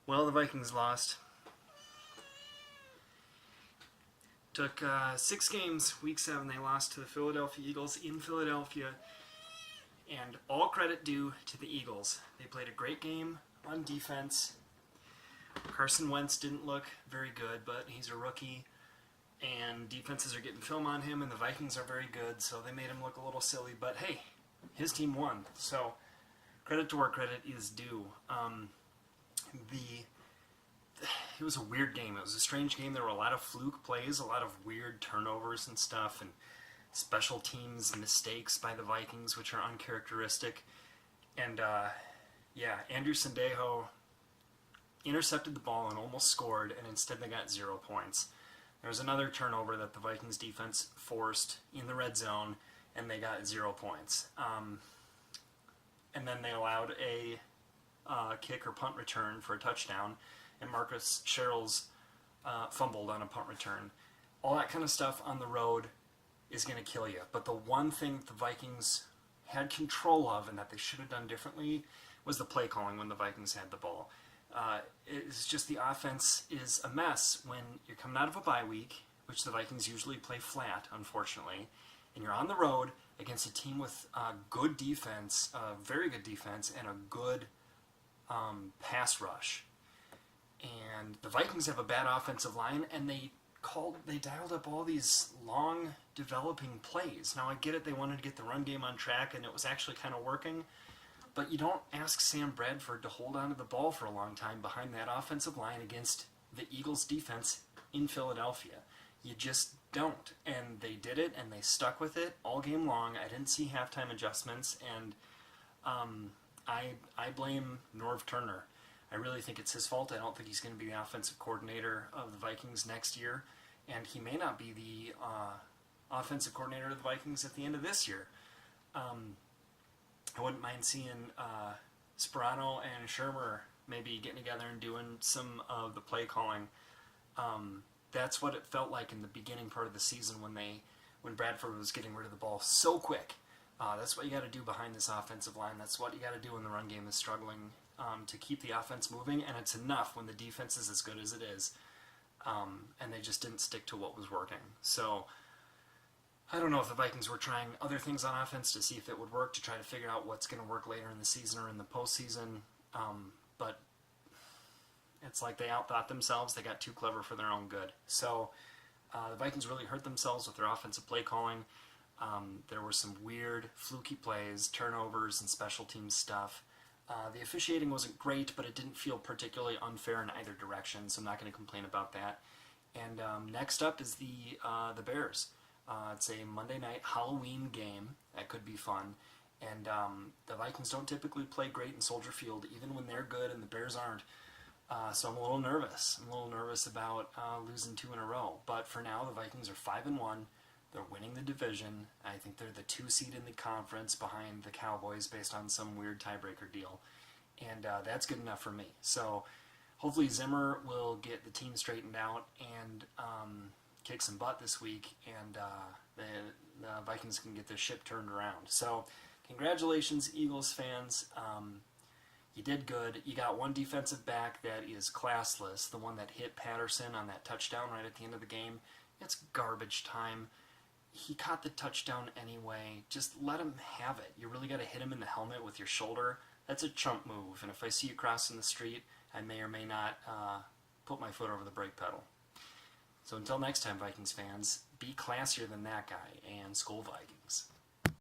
Well, the Vikings lost. Took 6 games. Week 7, they lost to the Philadelphia Eagles in Philadelphia. And all credit due to the Eagles. They played a great game on defense. Carson Wentz didn't look very good, but he's a rookie. And defenses are getting film on him, and the Vikings are very good, so they made him look a little silly. But hey, his team won. So credit to where credit is due. It was a weird game. It was a strange game. There were a lot of fluke plays, a lot of weird turnovers and stuff, and special teams mistakes by the Vikings, which are uncharacteristic. And Andrew Sendejo intercepted the ball and almost scored, and instead they got 0 points. There was another turnover that the Vikings defense forced in the red zone, and they got 0 points. And then they allowed a kick or punt return for a touchdown, and Marcus Sherrills fumbled on a punt return. All that kind of stuff on the road is going to kill you. But the one thing the Vikings had control of and that they should have done differently was the play calling when the Vikings had the ball. It's just the offense is a mess when you're coming out of a bye week, which the Vikings usually play flat, unfortunately, and you're on the road against a team with good defense, very good defense, and a good pass rush. And the Vikings have a bad offensive line, and they dialed up all these long developing plays. Now I get it, they wanted to get the run game on track, and it was actually kind of working, but you don't ask Sam Bradford to hold on to the ball for a long time behind that offensive line against the Eagles defense in Philadelphia. You just don't. And they did it, and they stuck with it all game long. I didn't see halftime adjustments, and I blame Norv Turner. I really think it's his fault. I don't think he's going to be the offensive coordinator of the Vikings next year, and he may not be the offensive coordinator of the Vikings at the end of this year. I wouldn't mind seeing Sperano and Shermer maybe getting together and doing some of the play calling. That's what it felt like in the beginning part of the season when Bradford was getting rid of the ball so quick. That's what you got to do behind this offensive line. That's what you got to do when the run game is struggling to keep the offense moving, and it's enough when the defense is as good as it is. And they just didn't stick to what was working. So I don't know if the Vikings were trying other things on offense to see if it would work, to try to figure out what's going to work later in the season or in the postseason. But it's like they outthought themselves. They got too clever for their own good. So the Vikings really hurt themselves with their offensive play calling. There were some weird, fluky plays, turnovers, and special teams stuff. The officiating wasn't great, but it didn't feel particularly unfair in either direction, so I'm not going to complain about that. And next up is the Bears. It's a Monday night Halloween game. That could be fun. And the Vikings don't typically play great in Soldier Field, even when they're good and the Bears aren't. So I'm a little nervous. I'm a little nervous about losing 2 in a row. But for now, the Vikings are 5-1. They're winning the division. I think they're the 2 seed in the conference behind the Cowboys based on some weird tiebreaker deal. And that's good enough for me. So hopefully Zimmer will get the team straightened out and kick some butt this week, and the Vikings can get their ship turned around. So congratulations, Eagles fans. You did good. You got one defensive back that is classless, the one that hit Patterson on that touchdown right at the end of the game. It's garbage time. He caught the touchdown anyway. Just let him have it. You really got to hit him in the helmet with your shoulder. That's a chump move, and if I see you crossing the street, I may or may not put my foot over the brake pedal. So until next time, Vikings fans, be classier than that guy, and SKOL Vikings.